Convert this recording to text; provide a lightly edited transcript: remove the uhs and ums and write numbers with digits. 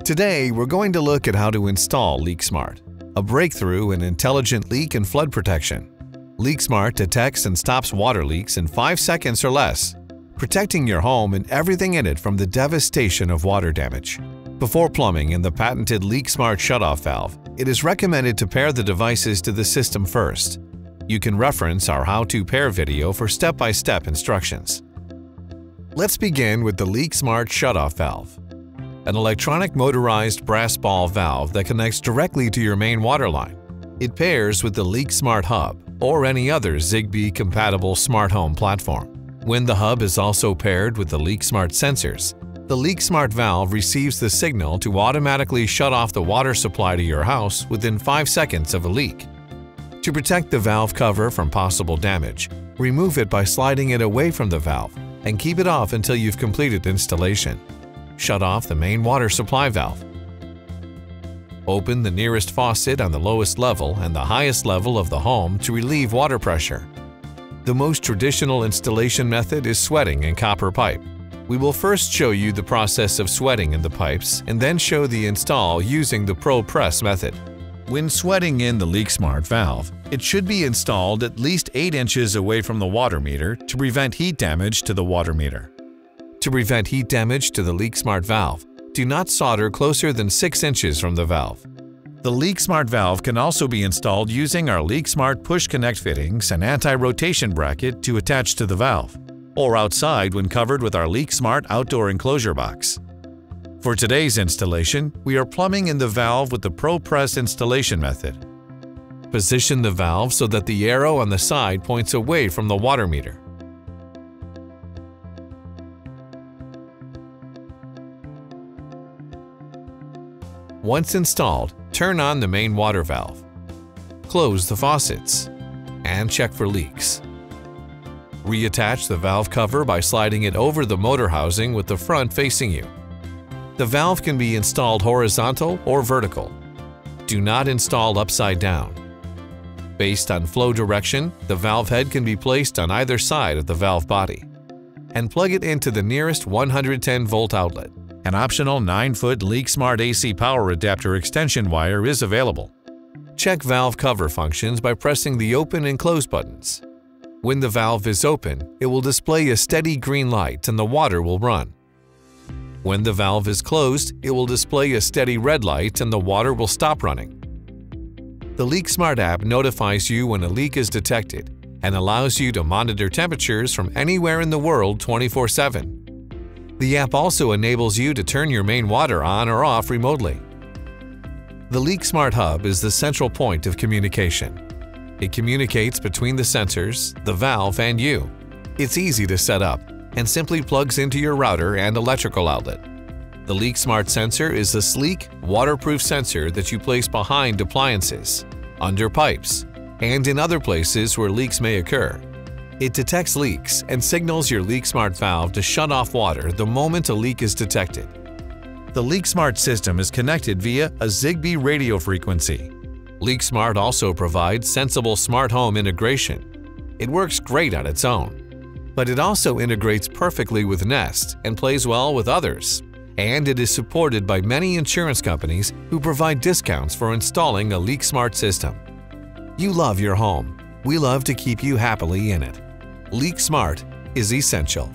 Today, we're going to look at how to install LeakSmart, a breakthrough in intelligent leak and flood protection. LeakSmart detects and stops water leaks in 5 seconds or less, protecting your home and everything in it from the devastation of water damage. Before plumbing in the patented LeakSmart Shut-Off Valve, it is recommended to pair the devices to the system first. You can reference our how-to pair video for step-by-step instructions. Let's begin with the LeakSmart Shut-Off Valve, an electronic motorized brass ball valve that connects directly to your main water line. It pairs with the LeakSmart Hub or any other Zigbee-compatible smart home platform. When the hub is also paired with the LeakSmart sensors, the LeakSmart valve receives the signal to automatically shut off the water supply to your house within 5 seconds of a leak. To protect the valve cover from possible damage, remove it by sliding it away from the valve and keep it off until you've completed installation. Shut off the main water supply valve. Open the nearest faucet on the lowest level and the highest level of the home to relieve water pressure. The most traditional installation method is sweating in copper pipe. We will first show you the process of sweating in the pipes and then show the install using the Pro Press method. When sweating in the LeakSmart valve, it should be installed at least 8 inches away from the water meter to prevent heat damage to the water meter. To prevent heat damage to the LeakSmart valve, do not solder closer than 6 inches from the valve. The LeakSmart valve can also be installed using our LeakSmart push connect fittings and anti-rotation bracket to attach to the valve, or outside when covered with our LeakSmart outdoor enclosure box. For today's installation, we are plumbing in the valve with the Pro Press installation method. Position the valve so that the arrow on the side points away from the water meter. Once installed, turn on the main water valve. Close the faucets and check for leaks. Reattach the valve cover by sliding it over the motor housing with the front facing you. The valve can be installed horizontal or vertical. Do not install upside down. Based on flow direction, the valve head can be placed on either side of the valve body. And plug it into the nearest 110-volt outlet. An optional 9-foot LeakSmart AC power adapter extension wire is available. Check valve cover functions by pressing the open and close buttons. When the valve is open, it will display a steady green light and the water will run. When the valve is closed, it will display a steady red light and the water will stop running. The LeakSmart app notifies you when a leak is detected and allows you to monitor temperatures from anywhere in the world 24/7. The app also enables you to turn your main water on or off remotely. The LeakSmart Hub is the central point of communication. It communicates between the sensors, the valve, and you. It's easy to set up and simply plugs into your router and electrical outlet. The LeakSmart sensor is a sleek, waterproof sensor that you place behind appliances, under pipes, and in other places where leaks may occur. It detects leaks and signals your LeakSmart valve to shut off water the moment a leak is detected. The LeakSmart system is connected via a Zigbee radio frequency. LeakSmart also provides sensible smart home integration. It works great on its own, but it also integrates perfectly with Nest and plays well with others. And it is supported by many insurance companies who provide discounts for installing a LeakSmart system. You love your home. We love to keep you happily in it. LeakSmart is essential.